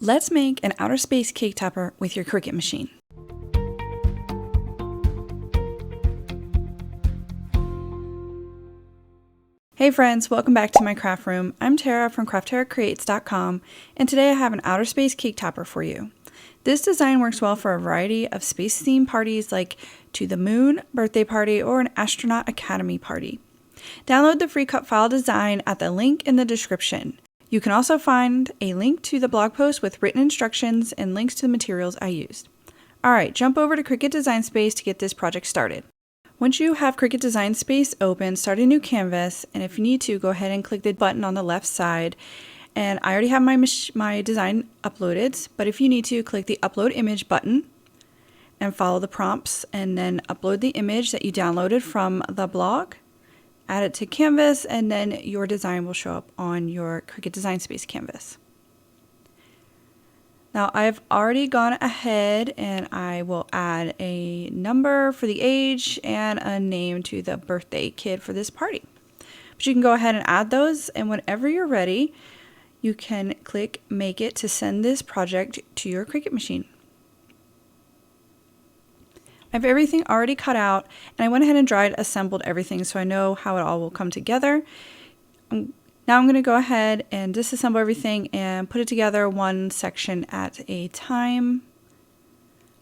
Let's make an outer space cake topper with your Cricut machine. Hey friends, welcome back to my craft room. I'm Tara from CraftTaraCreates.com, and today I have an outer space cake topper for you. This design works well for a variety of space-themed parties like to the moon, birthday party, or an Astronaut Academy party. Download the free cut file design at the link in the description. You can also find a link to the blog post with written instructions and links to the materials I used. Alright, jump over to Cricut Design Space to get this project started. Once you have Cricut Design Space open, start a new canvas, and if you need to, go ahead and click the button on the left side. And I already have my design uploaded, but if you need to, click the Upload Image button and follow the prompts, and then upload the image that you downloaded from the blog. Add it to Canvas, and then your design will show up on your Cricut Design Space canvas. Now I've already gone ahead and I will add a number for the age and a name to the birthday kid for this party. But you can go ahead and add those, and whenever you're ready, you can click Make It to send this project to your Cricut machine. I have everything already cut out, and I went ahead and dried assembled everything so I know how it all will come together. Now I'm going to go ahead and disassemble everything and put it together one section at a time.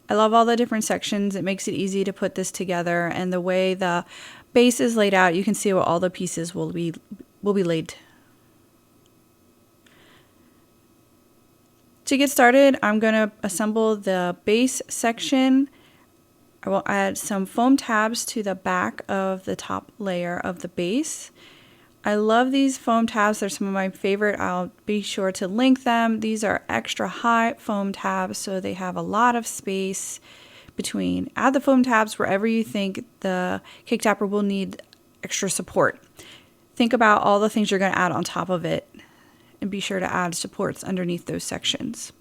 I love all the different sections. It makes it easy to put this together, and the way the base is laid out, you can see where all the pieces will be laid. To get started, I'm going to assemble the base section. I will add some foam tabs to the back of the top layer of the base. I love these foam tabs. They're some of my favorite. I'll be sure to link them. These are extra high foam tabs, so they have a lot of space between. Add the foam tabs wherever you think the cake topper will need extra support. Think about all the things you're going to add on top of it, and be sure to add supports underneath those sections.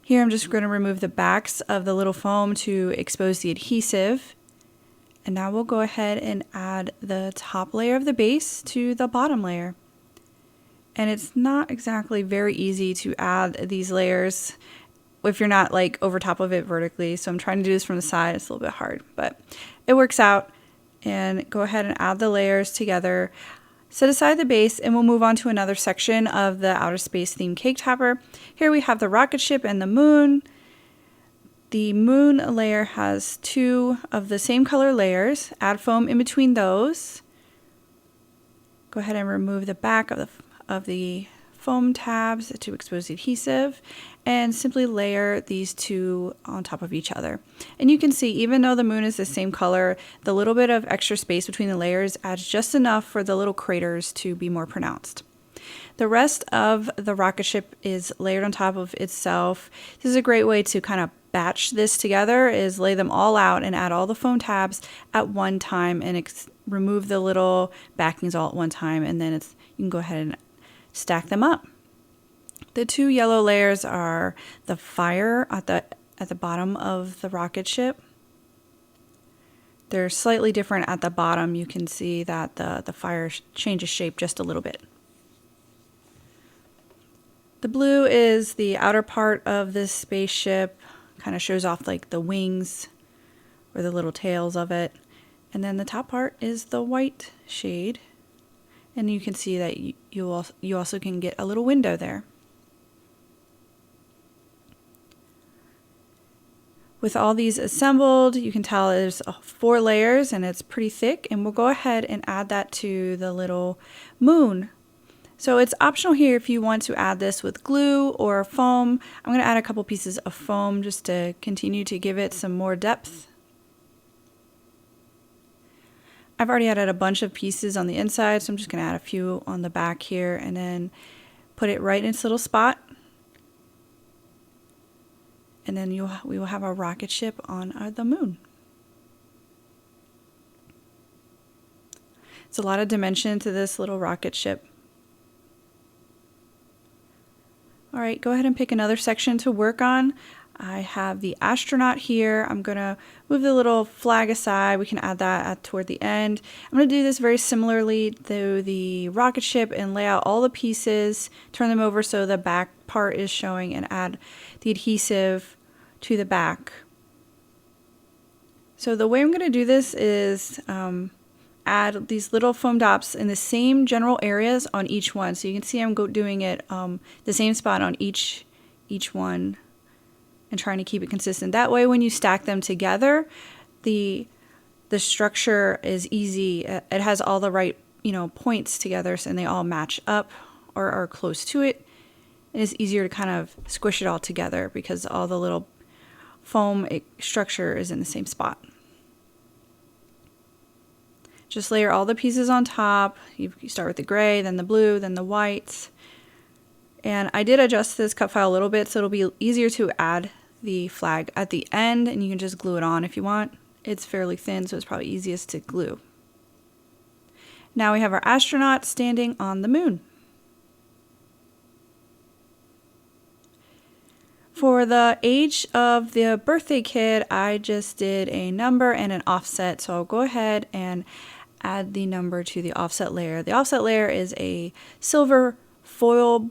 Here I'm just going to remove the backs of the little foam to expose the adhesive. And now we'll go ahead and add the top layer of the base to the bottom layer. And it's not exactly very easy to add these layers if you're not like over top of it vertically. So I'm trying to do this from the side. It's a little bit hard, but it works out. And go ahead and add the layers together. Set aside the base, and we'll move on to another section of the outer space themed cake topper. Here we have the rocket ship and the moon. The moon layer has two of the same color layers. Add foam in between those. Go ahead and remove the back of the foam tabs to expose the adhesive, and simply layer these two on top of each other. And you can see, even though the moon is the same color, the little bit of extra space between the layers adds just enough for the little craters to be more pronounced. The rest of the rocket ship is layered on top of itself. This is a great way to kind of batch this together, is lay them all out and add all the foam tabs at one time, and remove the little backings all at one time, and then you can go ahead and stack them up. The two yellow layers are the fire at the bottom of the rocket ship. They're slightly different at the bottom. You can see that the fire changes shape just a little bit. The blue is the outer part of this spaceship, kind of shows off like the wings or the little tails of it. And then the top part is the white shade. And you can see that you also can get a little window there. With all these assembled, you can tell there's 4 layers and it's pretty thick, and we'll go ahead and add that to the little moon. So it's optional here if you want to add this with glue or foam. I'm going to add a couple pieces of foam just to continue to give it some more depth. I've already added a bunch of pieces on the inside, so I'm just going to add a few on the back here and then put it right in its little spot. And then we will have our rocket ship on the moon. It's a lot of dimension to this little rocket ship. All right, go ahead and pick another section to work on. I have the astronaut here. I'm gonna move the little flag aside. We can add that toward the end. I'm gonna do this very similarly to the rocket ship and lay out all the pieces, turn them over so the back part is showing, and add the adhesive to the back. So the way I'm gonna do this is add these little foam dots in the same general areas on each one. So you can see I'm doing it the same spot on each one, and trying to keep it consistent. That way when you stack them together, the structure is easy. It has all the right, points together, and they all match up or are close to it. And it's easier to kind of squish it all together because all the little foam structure is in the same spot. Just layer all the pieces on top. You start with the gray, then the blue, then the white. And I did adjust this cut file a little bit so it'll be easier to add the flag at the end, and you can just glue it on if you want. It's fairly thin, so it's probably easiest to glue. Now we have our astronaut standing on the moon. For the age of the birthday kid, I just did a number and an offset, so I'll go ahead and add the number to the offset layer. The offset layer is a silver foil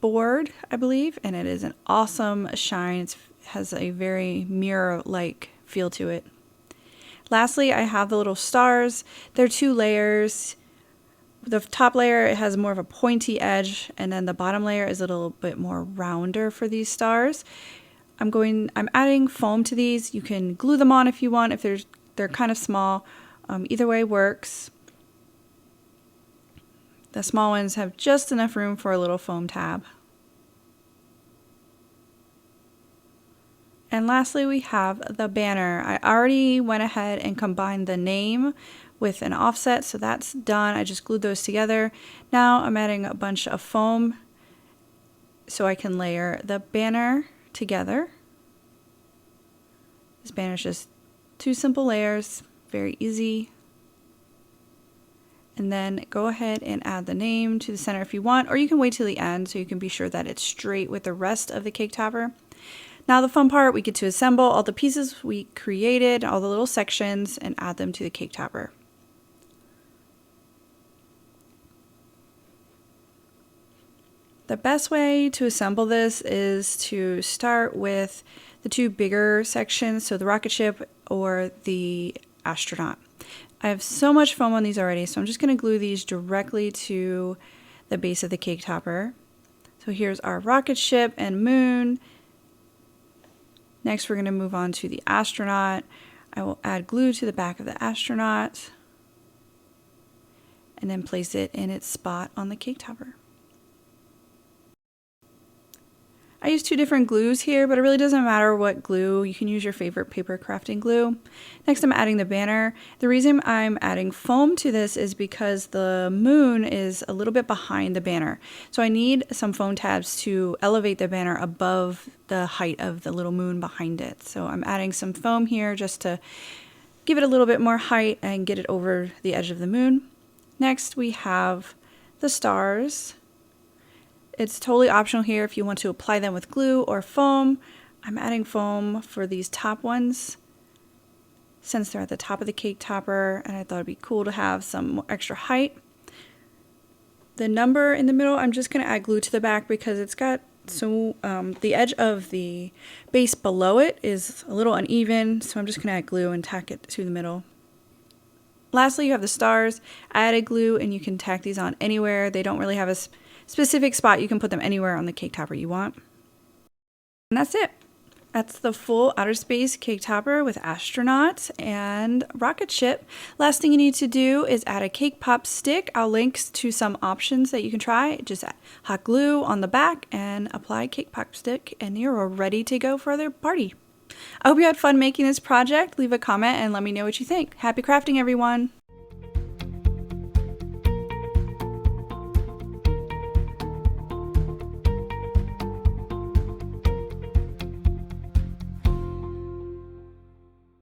board, I believe, and it is an awesome shine. It has a very mirror-like feel to it. Lastly, I have the little stars. They're 2 layers. The top layer, it has more of a pointy edge, and then the bottom layer is a little bit more rounder for these stars. I'm adding foam to these. You can glue them on if you want, if they're kind of small. Either way works. The small ones have just enough room for a little foam tab. And lastly, we have the banner. I already went ahead and combined the name with an offset, so that's done. I just glued those together. Now I'm adding a bunch of foam so I can layer the banner together. This banner is just 2 simple layers, very easy. And then go ahead and add the name to the center if you want, or you can wait till the end so you can be sure that it's straight with the rest of the cake topper. Now the fun part, we get to assemble all the pieces we created, all the little sections, and add them to the cake topper. The best way to assemble this is to start with the 2 bigger sections, so the rocket ship or the astronaut. I have so much foam on these already, so I'm just going to glue these directly to the base of the cake topper. So here's our rocket ship and moon. Next, we're going to move on to the astronaut. I will add glue to the back of the astronaut and then place it in its spot on the cake topper. I use 2 different glues here, but it really doesn't matter what glue. You can use your favorite paper crafting glue. Next, I'm adding the banner. The reason I'm adding foam to this is because the moon is a little bit behind the banner. So I need some foam tabs to elevate the banner above the height of the little moon behind it. So I'm adding some foam here just to give it a little bit more height and get it over the edge of the moon. Next, we have the stars. It's totally optional here if you want to apply them with glue or foam. I'm adding foam for these top ones since they're at the top of the cake topper, and I thought it'd be cool to have some extra height. The number in the middle, I'm just going to add glue to the back because it's got the edge of the base below it is a little uneven, so I'm just going to add glue and tack it to the middle. Lastly, you have the stars. I added glue, and you can tack these on anywhere. They don't really have a specific spot. You can put them anywhere on the cake topper you want. And that's it. That's the full outer space cake topper with astronaut and rocket ship. Last thing you need to do is add a cake pop stick. I'll link to some options that you can try. Just add hot glue on the back and apply cake pop stick, and you're ready to go for the party. I hope you had fun making this project. Leave a comment and let me know what you think. Happy crafting, everyone!